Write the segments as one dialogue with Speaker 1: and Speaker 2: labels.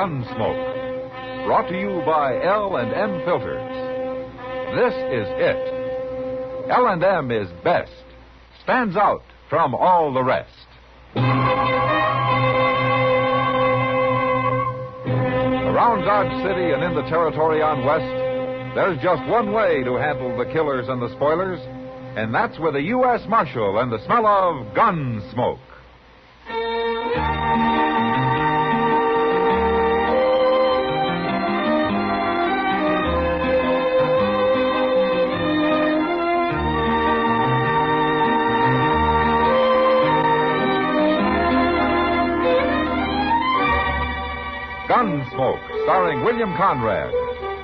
Speaker 1: Gunsmoke, brought to you by L&M Filters. This is it. L&M is best, stands out from all the rest. Around Dodge City and in the territory on West, there's just one way to handle the killers and the spoilers, and that's with a U.S. Marshal and the smell of Gunsmoke. Gunsmoke, starring William Conrad.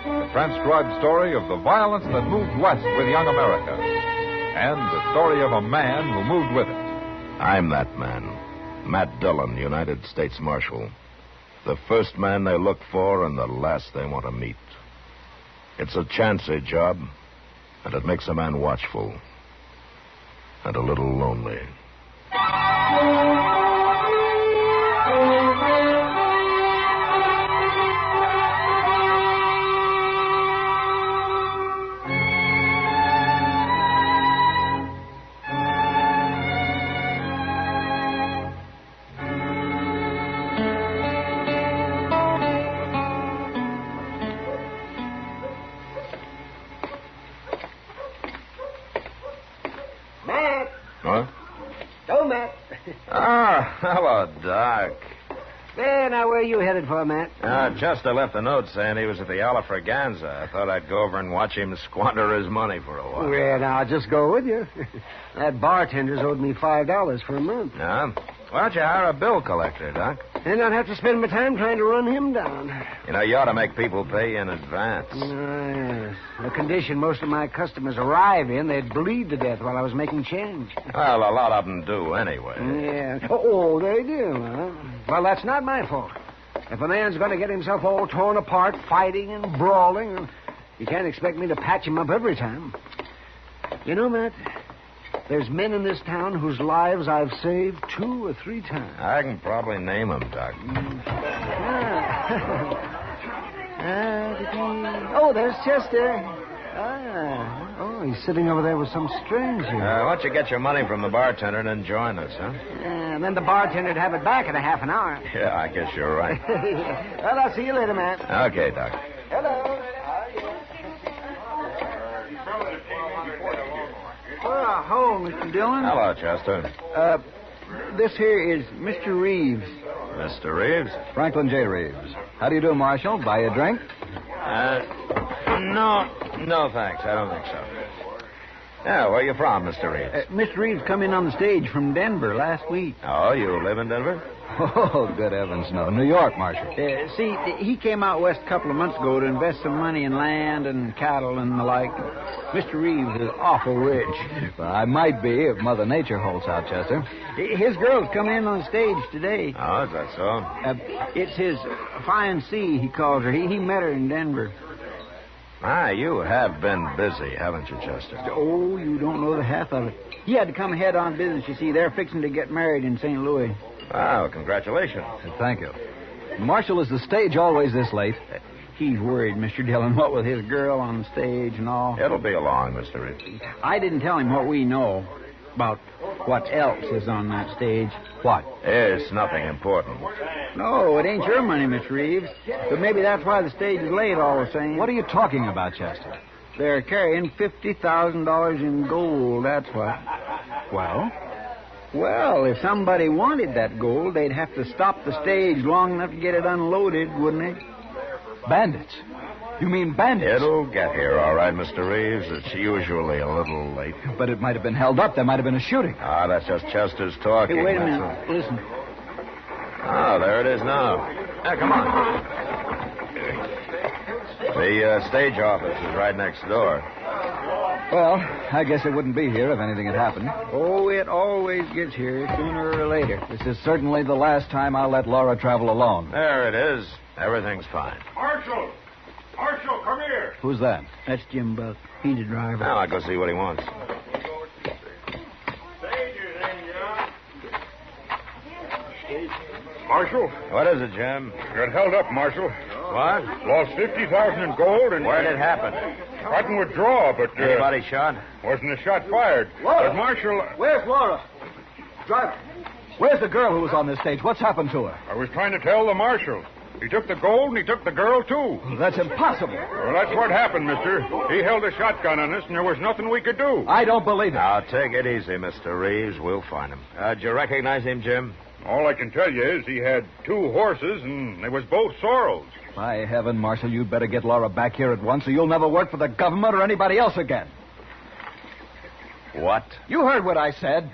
Speaker 1: The transcribed story of the violence that moved west with young America. And the story of a man who moved with it.
Speaker 2: I'm that man. Matt Dillon, United States Marshal. The first man they look for and the last they want to meet. It's a chancy job, and it makes a man watchful. And a little lonely.
Speaker 3: Hello, Doc.
Speaker 4: Well, now, where are you headed for, Matt?
Speaker 3: Chester left a note saying he was at the Alafraganza. I thought I'd go over and watch him squander his money for a while.
Speaker 4: Well, now, I'll just go with you. That bartender's owed me $5 for a month.
Speaker 3: Yeah? Why don't you hire a bill collector, Doc?
Speaker 4: Then I'd have to spend my time trying to run him down.
Speaker 3: You know, you ought to make people pay in advance.
Speaker 4: Yes. The condition most of my customers arrive in, they'd bleed to death while I was making change.
Speaker 3: Well, a lot of them do anyway.
Speaker 4: Yeah. Oh, they do, huh? Well, that's not my fault. If a man's going to get himself all torn apart, fighting and brawling, you can't expect me to patch him up every time. You know, Matt, there's men in this town whose lives I've saved 2 or 3 times.
Speaker 3: I can probably name them, Doc.
Speaker 4: Oh, there's Chester. Oh, he's sitting over there with some stranger.
Speaker 3: Why don't you get your money from the bartender and then join us, huh?
Speaker 4: And then the bartender'd have it back in a half an hour.
Speaker 3: Yeah, I guess you're right.
Speaker 4: Well, I'll see you later, Matt.
Speaker 3: Okay, Doc.
Speaker 4: Hello.
Speaker 5: Hello, Mr. Dillon.
Speaker 3: Hello, Chester.
Speaker 5: This here is Mr. Reeves.
Speaker 3: Mr. Reeves?
Speaker 5: Franklin J. Reeves. How do you do, Marshal? Buy you a drink?
Speaker 3: No, thanks. I don't think so. Yeah, where are you from, Mr. Reeves?
Speaker 5: Mr. Reeves come in on the stage from Denver last week.
Speaker 3: Oh, you live in Denver?
Speaker 5: Oh, good heavens, no. New York, Marshal. See, he came out west a couple of months ago to invest some money in land and cattle and the like. Mr. Reeves is awful rich.
Speaker 6: Well, I might be if Mother Nature holds out, Chester.
Speaker 5: His girl's coming in on the stage today.
Speaker 3: Oh, is that so?
Speaker 5: It's his fine C, he calls her. He met her in Denver.
Speaker 3: You have been busy, haven't you, Chester?
Speaker 5: Oh, you don't know the half of it. He had to come ahead on business, you see. They're fixing to get married in St. Louis.
Speaker 3: Oh, congratulations.
Speaker 6: Thank you. Marshal, is the stage always this late?
Speaker 5: He's worried, Mr. Dillon, what with his girl on the stage and all.
Speaker 3: It'll be along, Mr. Reeves.
Speaker 5: I didn't tell him what we know about what else is on that stage.
Speaker 6: What?
Speaker 3: It's nothing important.
Speaker 5: No, it ain't your money, Miss Reeves. But maybe that's why the stage is late all the same.
Speaker 6: What are you talking about, Chester?
Speaker 5: They're carrying $50,000 in gold, that's what.
Speaker 6: Well?
Speaker 5: Well, if somebody wanted that gold, they'd have to stop the stage long enough to get it unloaded, wouldn't they?
Speaker 6: Bandits? You mean bandits?
Speaker 3: It'll get here, all right, Mr. Reeves. It's usually a little late.
Speaker 6: But it might have been held up. There might have been a shooting.
Speaker 3: That's just Chester's talking.
Speaker 5: Hey, wait a minute. Listen.
Speaker 3: Oh, there it is now. Come on. The stage office is right next door.
Speaker 6: Well, I guess it wouldn't be here if anything had happened.
Speaker 5: Oh, it always gets here sooner or later.
Speaker 6: This is certainly the last time I'll let Laura travel alone.
Speaker 3: There it is. Everything's fine.
Speaker 7: Marshal, come here.
Speaker 6: Who's that?
Speaker 5: That's Jim Buck. He's the driver.
Speaker 3: Now I'll go see what he wants.
Speaker 7: Marshal,
Speaker 3: What is it, Jim?
Speaker 7: got held up, Marshal.
Speaker 3: What?
Speaker 7: Lost 50,000 in gold and...
Speaker 3: Where did it happen?
Speaker 7: Cottonwood draw, but...
Speaker 3: Anybody shot?
Speaker 7: Wasn't a shot fired. But, Marshal,
Speaker 4: Where's Laura? Driver.
Speaker 6: Where's the girl who was on this stage? What's happened to her?
Speaker 7: I was trying to tell the Marshal. He took the gold and he took the girl, too.
Speaker 6: That's impossible.
Speaker 7: Well, that's what happened, mister. He held a shotgun on us, and there was nothing we could do.
Speaker 6: I don't believe it.
Speaker 3: Now, take it easy, Mr. Reeves. We'll find him. Did you recognize him, Jim?
Speaker 7: All I can tell you is he had 2 horses, and they was both sorrels.
Speaker 6: By heaven, Marshal, you'd better get Laura back here at once, or you'll never work for the government or anybody else again.
Speaker 3: What?
Speaker 6: You heard what I said.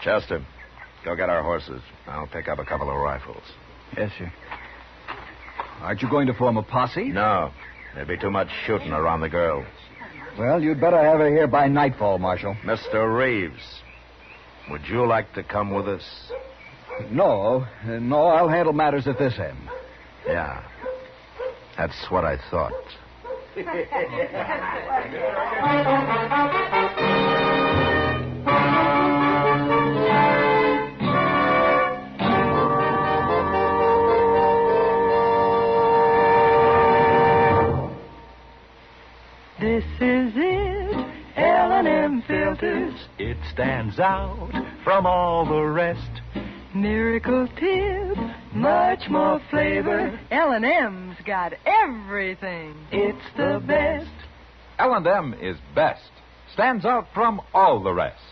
Speaker 3: Chester, go get our horses. I'll pick up a couple of rifles.
Speaker 6: Yes, sir. Aren't you going to form a posse?
Speaker 3: No. There'd be too much shooting around the girl.
Speaker 6: Well, you'd better have her here by nightfall, Marshal.
Speaker 3: Mr. Reeves, would you like to come with us?
Speaker 6: No, I'll handle matters at this end.
Speaker 3: Yeah. That's what I thought.
Speaker 8: This is it, L&M filters.
Speaker 9: It stands out from all the rest.
Speaker 8: Miracle tip, much more flavor. L&M's got everything. It's the best.
Speaker 1: L&M is best. Stands out from all the rest.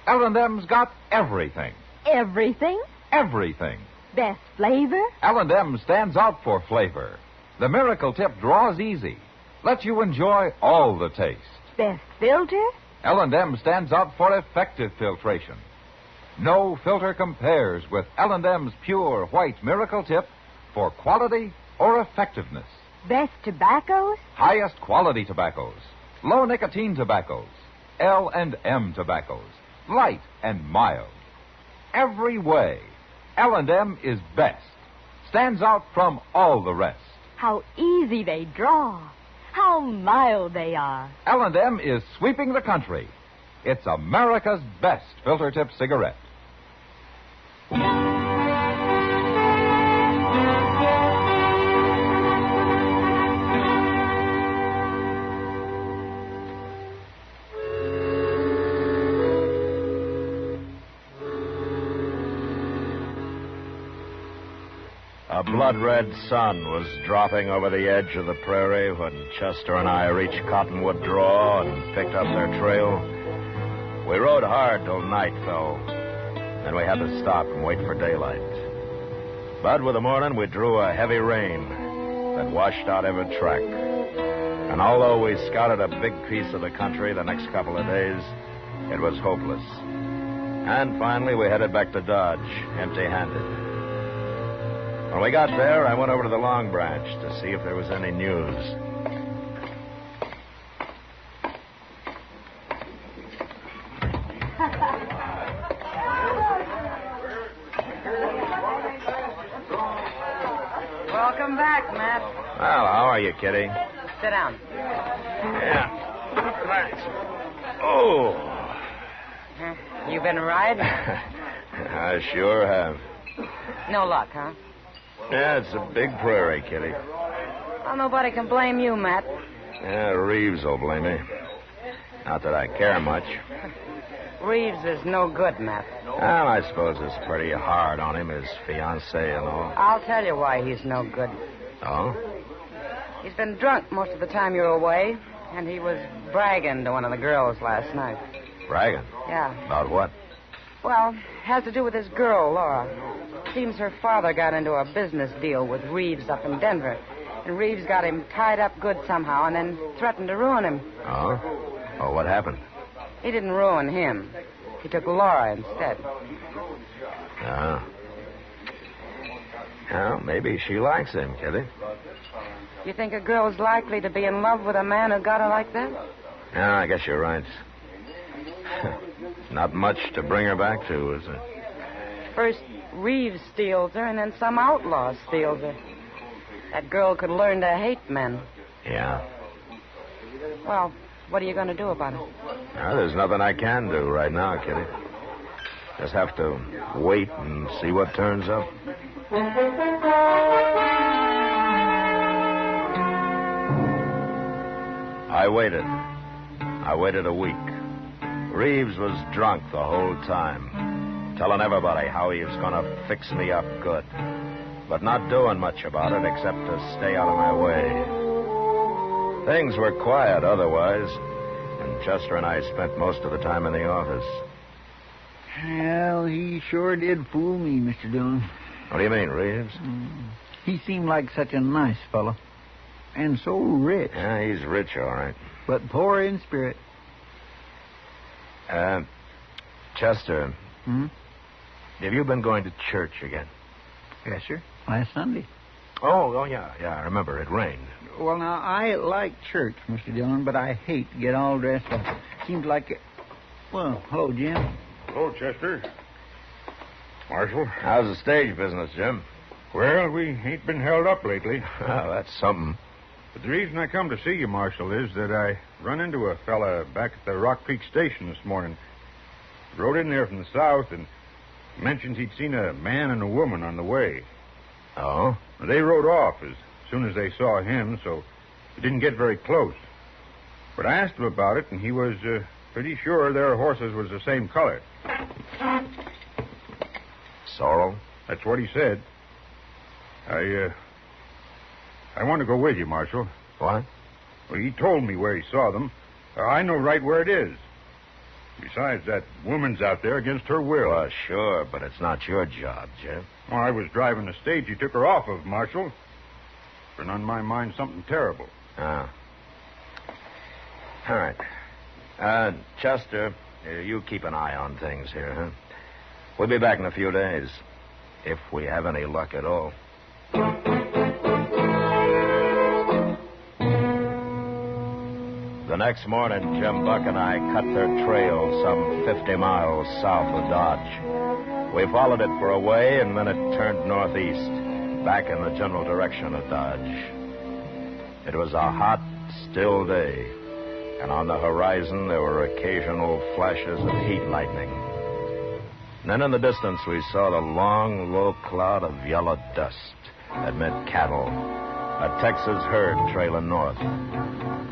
Speaker 1: L&M's got everything.
Speaker 10: Everything?
Speaker 1: Everything.
Speaker 10: Best flavor?
Speaker 1: L&M stands out for flavor. The Miracle Tip draws easy. Lets you enjoy all the taste.
Speaker 10: Best filter?
Speaker 1: L&M stands out for effective filtration. No filter compares with L&M's pure white Miracle Tip for quality or effectiveness.
Speaker 10: Best tobaccos?
Speaker 1: Highest quality tobaccos. Low nicotine tobaccos. L&M tobaccos. Light and mild. Every way, L&M is best. Stands out from all the rest.
Speaker 10: How easy they draw. How mild they are.
Speaker 1: L&M is sweeping the country. It's America's best filter tip cigarette.
Speaker 3: A blood-red sun was dropping over the edge of the prairie when Chester and I reached Cottonwood Draw and picked up their trail. We rode hard till night fell. Then we had to stop and wait for daylight. But with the morning, we drew a heavy rain that washed out every track. And although we scouted a big piece of the country the next couple of days, it was hopeless. And finally, we headed back to Dodge, empty-handed. When we got there, I went over to the Long Branch to see if there was any news.
Speaker 11: Welcome back, Matt.
Speaker 3: Well, how are you, Kitty?
Speaker 11: Sit down.
Speaker 3: Yeah. Thanks. Oh.
Speaker 11: You been riding?
Speaker 3: I sure have.
Speaker 11: No luck, huh?
Speaker 3: Yeah, it's a big prairie, Kitty.
Speaker 11: Well, nobody can blame you, Matt.
Speaker 3: Yeah, Reeves will blame me. Not that I care much.
Speaker 11: Reeves is no good, Matt.
Speaker 3: Well, I suppose it's pretty hard on him, his fiancée and all.
Speaker 11: I'll tell you why he's no good.
Speaker 3: Oh?
Speaker 11: He's been drunk most of the time you're away, and he was bragging to one of the girls last night.
Speaker 3: Bragging?
Speaker 11: Yeah.
Speaker 3: About what?
Speaker 11: Well, has to do with his girl, Laura. Seems her father got into a business deal with Reeves up in Denver. And Reeves got him tied up good somehow and then threatened to ruin him.
Speaker 3: Oh? Oh, what happened?
Speaker 11: He didn't ruin him. He took Laura instead.
Speaker 3: Oh. Well, maybe she likes him, Kitty.
Speaker 11: You think a girl's likely to be in love with a man who got her like that?
Speaker 3: Yeah, I guess you're right. Not much to bring her back to, is it?
Speaker 11: First, Reeves steals her, and then some outlaw steals her. That girl could learn to hate men.
Speaker 3: Yeah.
Speaker 11: Well, what are you going to do about it?
Speaker 3: Well, there's nothing I can do right now, Kitty. Just have to wait and see what turns up. I waited a week. Reeves was drunk the whole time, telling everybody how he was going to fix me up good, but not doing much about it except to stay out of my way. Things were quiet otherwise, and Chester and I spent most of the time in the office.
Speaker 5: Well, he sure did fool me, Mr. Dillon.
Speaker 3: What do you mean, Reeves?
Speaker 5: He seemed like such a nice fellow. And so rich.
Speaker 3: Yeah, he's rich, all right.
Speaker 5: But poor in spirit.
Speaker 3: Chester. Have you been going to church again?
Speaker 5: Yes, sir. Last Sunday.
Speaker 3: Oh, yeah, I remember. It rained.
Speaker 5: Well, now, I like church, Mr. Dillon, but I hate to get all dressed up. Seems like it... Well, hello, Jim.
Speaker 7: Hello, Chester. Marshal.
Speaker 3: How's the stage business, Jim?
Speaker 7: Well, we ain't been held up lately.
Speaker 3: Oh, that's something.
Speaker 7: But the reason I come to see you, Marshal, is that I run into a fella back at the Rock Creek station this morning. Rode in there from the south and mentions he'd seen a man and a woman on the way.
Speaker 3: Oh?
Speaker 7: They rode off as soon as they saw him, so they didn't get very close. But I asked him about it, and he was pretty sure their horses was the same color.
Speaker 3: Sorrel?
Speaker 7: That's what he said. I want to go with you, Marshal.
Speaker 3: What?
Speaker 7: Well, he told me where he saw them. I know right where it is. Besides, that woman's out there against her will.
Speaker 3: Well, sure, but it's not your job, Jim.
Speaker 7: Well, I was driving the stage you took her off of, Marshal. Been on my mind something terrible.
Speaker 3: Ah. All right. Chester, you keep an eye on things here, huh? We'll be back in a few days, if we have any luck at all. The next morning, Jim Buck and I cut their trail some 50 miles south of Dodge. We followed it for a way, and then it turned northeast, back in the general direction of Dodge. It was a hot, still day, and on the horizon there were occasional flashes of heat lightning. And then in the distance we saw the long, low cloud of yellow dust that meant cattle, a Texas herd trailing north.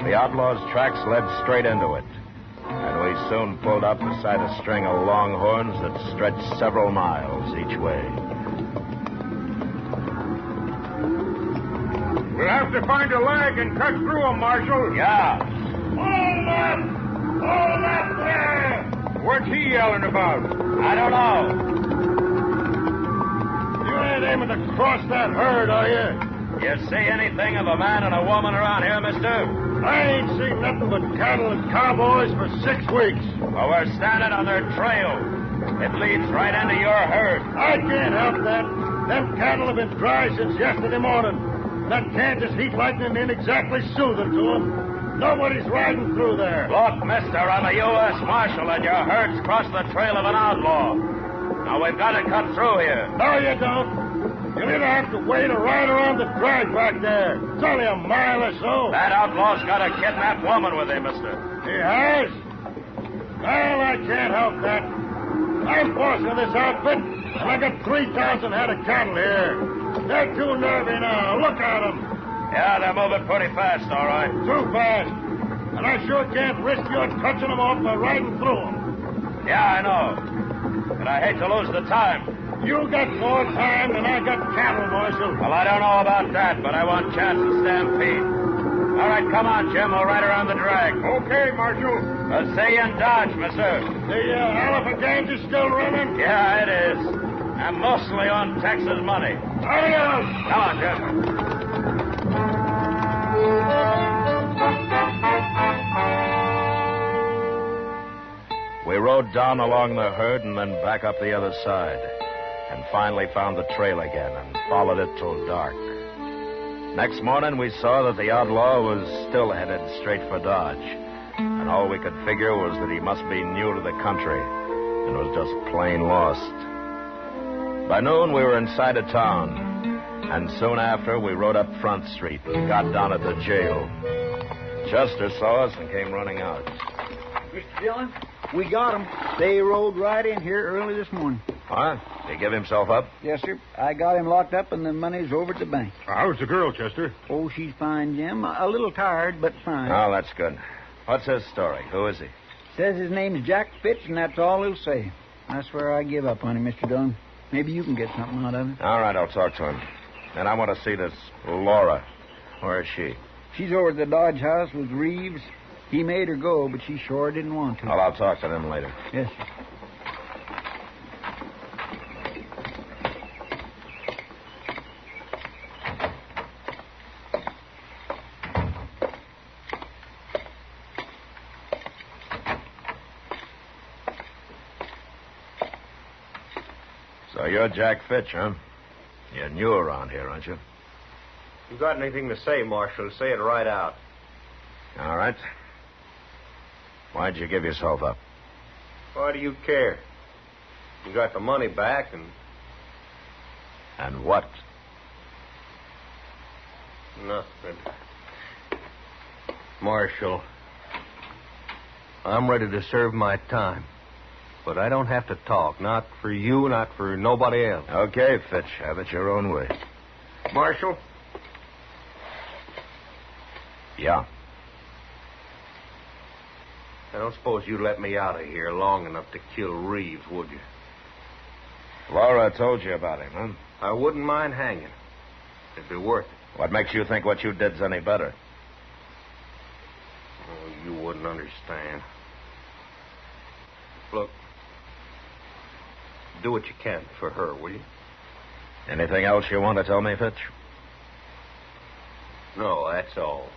Speaker 3: The outlaws' tracks led straight into it, and we soon pulled up beside a string of longhorns that stretched several miles each way.
Speaker 7: We'll have to find a leg and cut through them, Marshal.
Speaker 3: Yeah.
Speaker 7: Hold up! Hold up there! What's he yelling about?
Speaker 3: I don't know.
Speaker 7: You ain't aiming to cross that herd, are you?
Speaker 3: You see anything of a man and a woman around here, mister?
Speaker 7: I ain't seen nothing but cattle and cowboys for 6 weeks.
Speaker 3: Well, we're standing on their trail. It leads right into your herd.
Speaker 7: I can't help that. Them cattle have been dry since yesterday morning. That Kansas heat lightning ain't exactly soothing to them. Nobody's riding through there.
Speaker 3: Look, mister, I'm a U.S. Marshal, and your herd's crossed the trail of an outlaw. Now, we've got to cut through here.
Speaker 7: No, you don't. You'll either have to wait or ride around the drag back there. It's only a mile or so.
Speaker 3: That outlaw's got a kidnapped woman with him, mister.
Speaker 7: He has? Well, I can't help that. I'm boss of this outfit, and I got 3,000 head of cattle here. They're too nervy now. Look at them.
Speaker 3: Yeah, they're moving pretty fast, all right.
Speaker 7: Too fast. And I sure can't risk you touching them off by riding through them.
Speaker 3: Yeah, I know. But I hate to lose the time.
Speaker 7: You got more time than I got cattle, Marshal.
Speaker 3: Well, I don't know about that, but I want chance to stampede. All right, come on, Jim. We'll ride around the drag.
Speaker 7: Okay, Marshal.
Speaker 3: See you in Dodge, mister.
Speaker 7: The elephant game's is still running?
Speaker 3: Yeah, it is. And mostly on Texas money.
Speaker 7: Adios.
Speaker 3: Come on, Jim. We rode down along the herd and then back up the other side, and finally found the trail again and followed it till dark. Next morning, we saw that the outlaw was still headed straight for Dodge, and all we could figure was that he must be new to the country and was just plain lost. By noon, we were inside of town, and soon after, we rode up Front Street and got down at the jail. Chester saw us and came running out.
Speaker 5: Mr. Dillon, We got 'em. They rode right in here early this morning.
Speaker 2: What? Did he give himself up?
Speaker 5: Yes, sir. I got him locked up, and the money's over at the bank.
Speaker 7: How's the girl, Chester?
Speaker 5: Oh, she's fine, Jim. A little tired, but fine.
Speaker 2: Oh, that's good. What's his story? Who is he?
Speaker 5: Says his name's Jack Fitch, and that's all he'll say. I swear I give up on him, Mr. Dillon. Maybe you can get something out of it.
Speaker 2: All right, I'll talk to him. And I want to see this Laura. Where is she?
Speaker 5: She's over at the Dodge House with Reeves. He made her go, but she sure didn't want to.
Speaker 2: Well, I'll talk to them later.
Speaker 5: Yes, sir.
Speaker 2: So you're Jack Fitch, huh? You're new around here, aren't you?
Speaker 3: You got anything to say, Marshal? Say it right out.
Speaker 2: All right. Why'd you give yourself up?
Speaker 3: Why do you care? You got the money back and...
Speaker 2: And what?
Speaker 3: Nothing. Marshal, I'm ready to serve my time. But I don't have to talk. Not for you, not for nobody else.
Speaker 2: Okay, Fitch. Have it your own way.
Speaker 3: Marshal?
Speaker 2: Yeah.
Speaker 3: I don't suppose you'd let me out of here long enough to kill Reeves, would you?
Speaker 2: Laura told you about him, huh?
Speaker 3: I wouldn't mind hanging. It'd be worth it.
Speaker 2: What makes you think what you did's any better?
Speaker 3: Oh, you wouldn't understand. Look, do what you can for her, will you?
Speaker 2: Anything else you want to tell me, Fitch?
Speaker 3: No, that's all.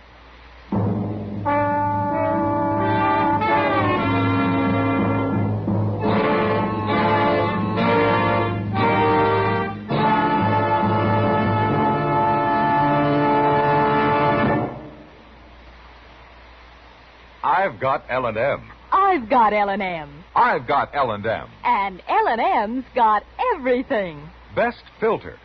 Speaker 1: I've got L&M.
Speaker 10: I've got L&M.
Speaker 1: I've got L&M.
Speaker 10: And L&M's got everything.
Speaker 1: Best filter.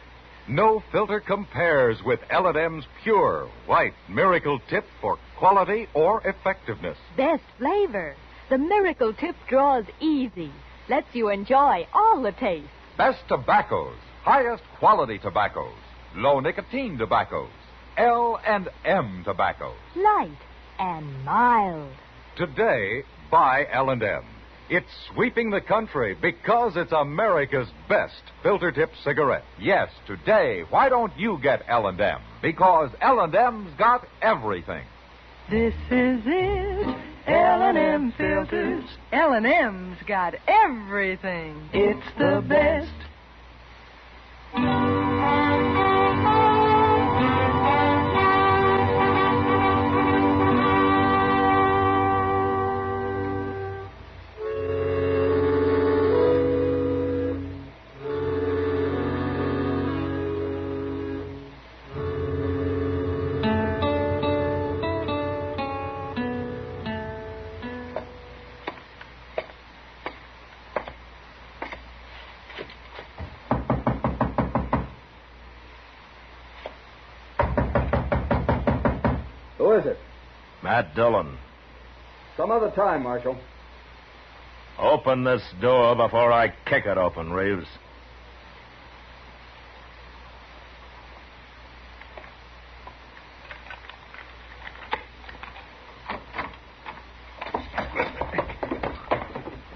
Speaker 1: No filter compares with L&M's pure, white miracle tip for quality or effectiveness.
Speaker 10: Best flavor. The miracle tip draws easy. Lets you enjoy all the taste.
Speaker 1: Best tobaccos. Highest quality tobaccos. Low nicotine tobaccos. L&M tobaccos.
Speaker 10: Light and mild.
Speaker 1: Today, buy L&M. It's sweeping the country because it's America's best filter tip cigarette. Yes, today, why don't you get L&M? Because L&M's got everything.
Speaker 8: This is it. L&M filters. L&M's got everything. It's the best.
Speaker 6: Who is it?
Speaker 2: Matt Dillon.
Speaker 6: Some other time, Marshal.
Speaker 2: Open this door before I kick it open, Reeves.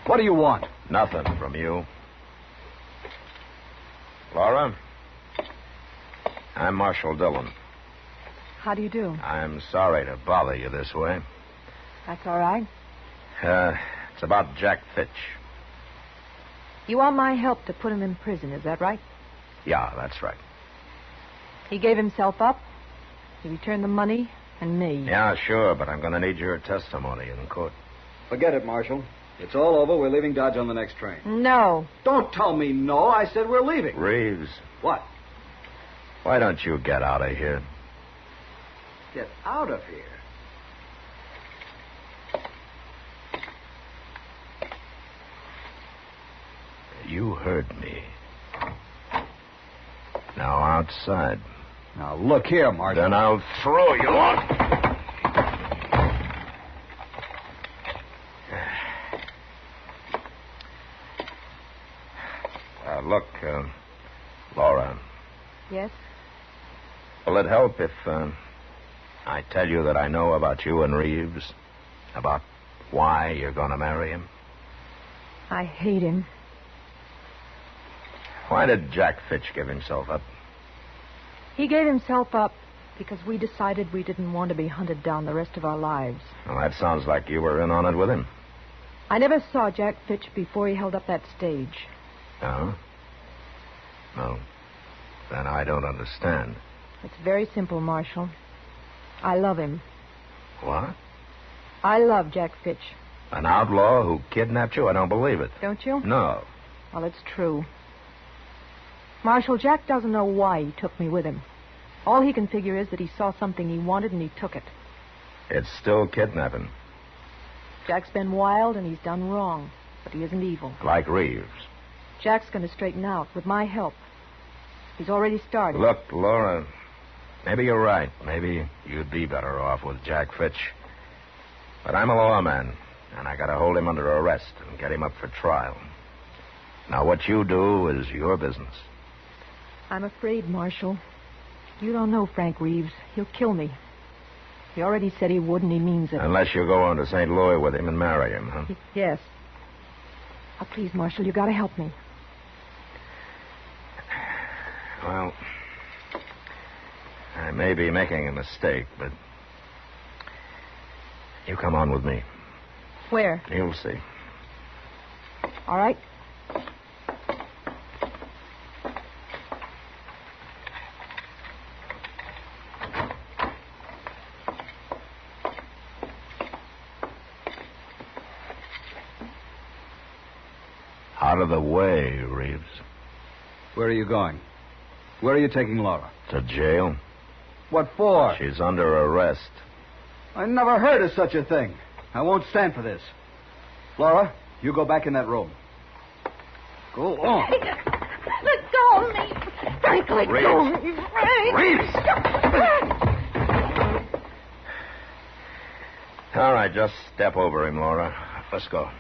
Speaker 6: What do you want?
Speaker 2: Nothing from you. Laura, I'm Marshal Dillon.
Speaker 12: How do you do?
Speaker 2: I'm sorry to bother you this way.
Speaker 12: That's all right.
Speaker 2: It's about Jack Fitch.
Speaker 12: You want my help to put him in prison, is that right?
Speaker 2: Yeah, that's right.
Speaker 12: He gave himself up. He returned the money and me.
Speaker 2: Yeah, sure, but I'm going to need your testimony in court.
Speaker 6: Forget it, Marshal. It's all over. We're leaving Dodge on the next train.
Speaker 12: No.
Speaker 6: Don't tell me no. I said we're leaving.
Speaker 2: Reeves.
Speaker 6: What?
Speaker 2: Why don't you get out of here?
Speaker 6: Get out of here.
Speaker 2: You heard me. Now outside.
Speaker 6: Now look here, Marshal.
Speaker 2: Then I'll throw you out. Laura,
Speaker 12: Yes?
Speaker 2: will it help if I tell you that I know about you and Reeves? About why you're going to marry him?
Speaker 12: I hate him.
Speaker 2: Why did Jack Fitch give himself up?
Speaker 12: He gave himself up because we decided we didn't want to be hunted down the rest of our lives.
Speaker 2: Well, that sounds like you were in on it with him.
Speaker 12: I never saw Jack Fitch before he held up that stage.
Speaker 2: Oh? No. Then I don't understand.
Speaker 12: It's very simple, Marshal. I love him.
Speaker 2: What?
Speaker 12: I love Jack Fitch.
Speaker 2: An outlaw who kidnapped you? I don't believe it.
Speaker 12: Don't you?
Speaker 2: No.
Speaker 12: Well, it's true. Marshal, Jack doesn't know why he took me with him. All he can figure is that he saw something he wanted and he took it.
Speaker 2: It's still kidnapping.
Speaker 12: Jack's been wild and he's done wrong, but he isn't evil.
Speaker 2: Like Reeves.
Speaker 12: Jack's going to straighten out with my help. He's already started.
Speaker 2: Look, Laura, maybe you're right. Maybe you'd be better off with Jack Fitch. But I'm a lawman, and I got to hold him under arrest and get him up for trial. Now, what you do is your business.
Speaker 12: I'm afraid, Marshal. You don't know Frank Reeves. He'll kill me. He already said he would, and he means it.
Speaker 2: Unless you go on to St. Louis with him and marry him, huh?
Speaker 12: Yes. Oh, please, Marshal, you got to help me.
Speaker 2: Well, I may be making a mistake, but you come on with me.
Speaker 12: Where?
Speaker 2: You'll see.
Speaker 12: All right.
Speaker 2: Out of the way, Reeves.
Speaker 6: Where are you going? Where are you taking Laura?
Speaker 2: To jail.
Speaker 6: What for?
Speaker 2: She's under arrest.
Speaker 6: I never heard of such a thing. I won't stand for this. Laura, you go back in that room. Go on.
Speaker 10: Let go of me. Frank, let go of me. Frank.
Speaker 2: Reeves! All right, just step over him, Laura. Let's go.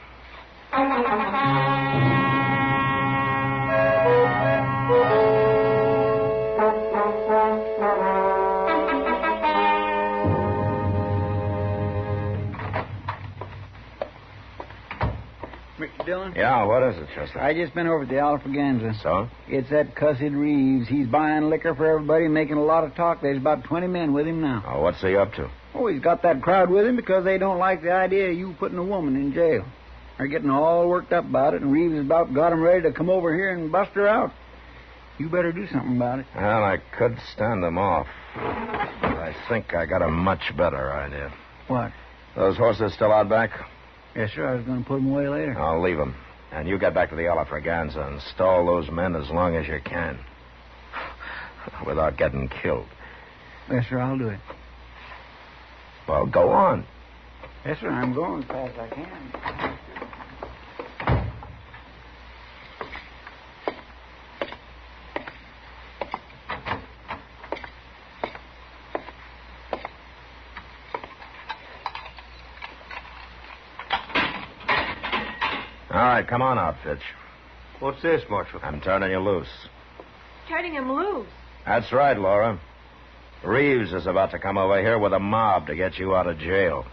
Speaker 5: Mr. Dillon?
Speaker 2: Yeah, what is it, Chester?
Speaker 5: I just been over at the Alfraganza.
Speaker 2: So?
Speaker 5: It's that cussed Reeves. He's buying liquor for everybody, making a lot of talk. There's about 20 men with him now.
Speaker 2: Oh, what's he up to?
Speaker 5: Oh, he's got that crowd with him because they don't like the idea of you putting a woman in jail. They're getting all worked up about it, and Reeves has about got him ready to come over here and bust her out. You better do something about it.
Speaker 2: Well, I could stand them off. But I think I got a much better idea.
Speaker 5: What?
Speaker 2: Those horses still out back?
Speaker 5: Yes, sir. I was going to put them away later.
Speaker 2: I'll leave them. And you get back to the Alfraganza and stall those men as long as you can. Without getting killed.
Speaker 5: Yes, sir. I'll do it.
Speaker 2: Well, go on.
Speaker 5: Yes, sir. I'm going as fast as I can.
Speaker 2: All right, come on out, Fitch.
Speaker 13: What's this, Marshal?
Speaker 2: I'm turning you loose.
Speaker 12: Turning him loose.
Speaker 2: That's right, Laura. Reeves is about to come over here with a mob to get you out of jail.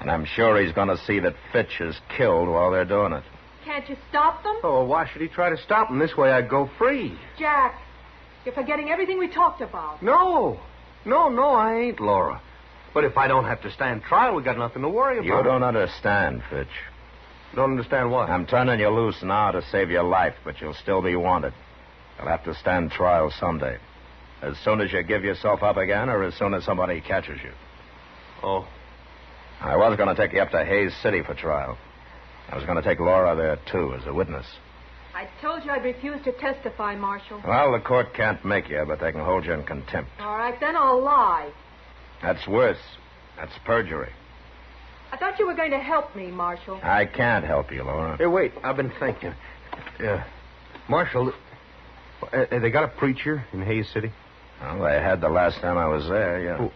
Speaker 2: And I'm sure he's going to see that Fitch is killed while they're doing it.
Speaker 12: Can't you stop them?
Speaker 13: Oh, why should he try to stop him? This way I'd go free.
Speaker 12: Jack, you're forgetting everything we talked about.
Speaker 13: No, I ain't, Laura. But if I don't have to stand trial, we got nothing to worry about.
Speaker 2: You don't understand, Fitch.
Speaker 13: Don't understand what?
Speaker 2: I'm turning you loose now to save your life, but you'll still be wanted. You'll have to stand trial someday. As soon as you give yourself up again, or as soon as somebody catches you.
Speaker 13: Oh.
Speaker 2: I was going to take you up to Hayes City for trial. I was going to take Laura there, too, as a witness.
Speaker 12: I told you I'd refuse to testify, Marshal.
Speaker 2: Well, the court can't make you, but they can hold you in contempt.
Speaker 12: All right, then I'll lie.
Speaker 2: That's worse. That's perjury.
Speaker 12: I thought you were going to help me, Marshal.
Speaker 2: I can't help you, Laura.
Speaker 13: Hey, wait. I've been thinking. Marshal, they got a preacher in Hayes City?
Speaker 2: Well, they had the last time I was there, yeah.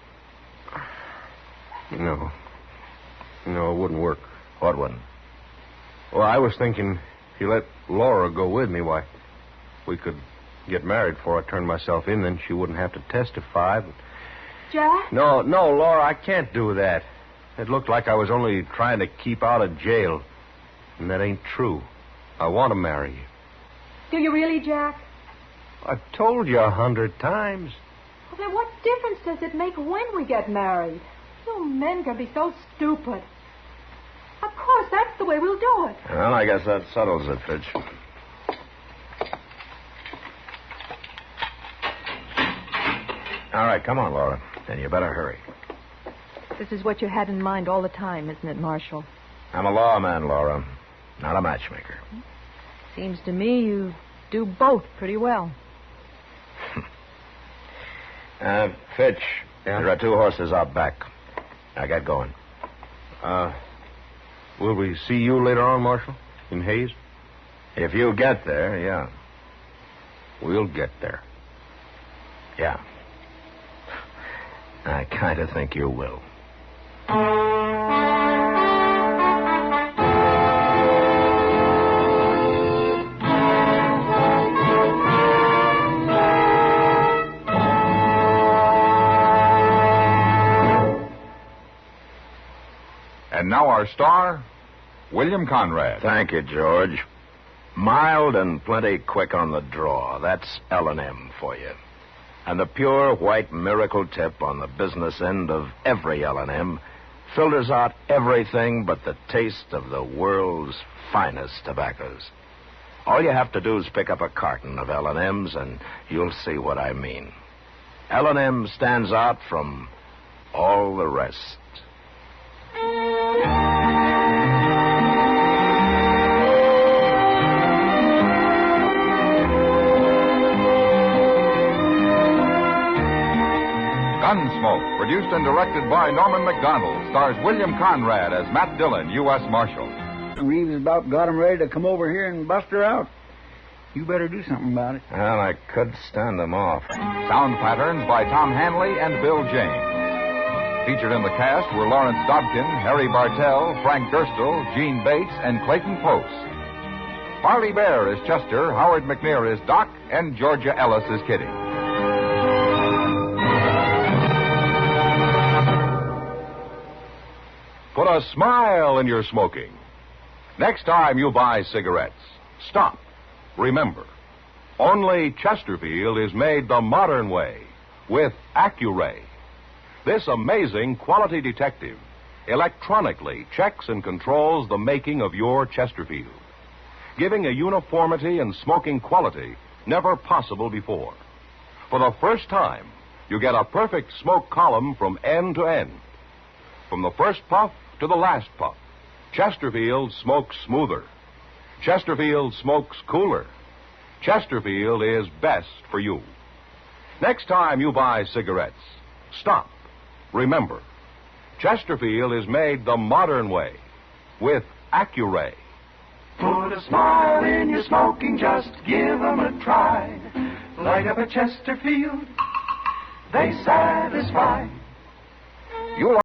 Speaker 13: Oh. No, it wouldn't work.
Speaker 2: What wouldn't?
Speaker 13: Well, I was thinking if you let Laura go with me, why, we could get married before I turned myself in, then she wouldn't have to testify. But...
Speaker 12: Jack?
Speaker 13: No, Laura, I can't do that. It looked like I was only trying to keep out of jail. And that ain't true. I want to marry you.
Speaker 12: Do you really, Jack?
Speaker 13: I've told you 100 times.
Speaker 12: Well, then what difference does it make when we get married? You men can be so stupid. Of course, that's the way we'll do it.
Speaker 3: Well, I guess that settles it, Fitch. All right, come on, Laura. And you better hurry.
Speaker 12: This is what you had in mind all the time, isn't it, Marshal?
Speaker 3: I'm a lawman, Laura, not a matchmaker.
Speaker 12: Seems to me you do both pretty well.
Speaker 3: Fitch,
Speaker 13: Yeah?
Speaker 3: there are 2 horses out back. Now get going.
Speaker 13: Will we see you later on, Marshal? In Hayes?
Speaker 3: If you get there, yeah.
Speaker 13: We'll get there.
Speaker 3: Yeah. I kind of think you will.
Speaker 1: And now our star, William Conrad.
Speaker 3: Thank you, George. Mild and plenty quick on the draw. That's L&M for you. And the pure white miracle tip on the business end of every L&M filters out everything but the taste of the world's finest tobaccos. All you have to do is pick up a carton of L&Ms and you'll see what I mean. L&M stands out from all the rest.
Speaker 1: Gunsmoke, produced and directed by Norman Macdonnell, stars William Conrad as Matt Dillon, U.S. Marshal.
Speaker 5: Reeves about got him ready to come over here and bust her out. You better do something about it.
Speaker 3: Well, I could stand them off.
Speaker 1: Sound patterns by Tom Hanley and Bill James. Featured in the cast were Lawrence Dobkin, Harry Bartell, Frank Gerstle, Gene Bates, and Clayton Post. Harley Bear is Chester, Howard McNear is Doc, and Georgia Ellis is Kitty.
Speaker 14: Put a smile in your smoking. Next time you buy cigarettes, stop. Remember, only Chesterfield is made the modern way with Accuray. This amazing quality detective electronically checks and controls the making of your Chesterfield, giving a uniformity and smoking quality never possible before. For the first time, you get a perfect smoke column from end to end. From the first puff to the last puff, Chesterfield smokes smoother. Chesterfield smokes cooler. Chesterfield is best for you. Next time you buy cigarettes, stop. Remember, Chesterfield is made the modern way with Accuray.
Speaker 9: Put a smile in your smoking, just give 'em a try. Light up a Chesterfield, they satisfy.
Speaker 1: You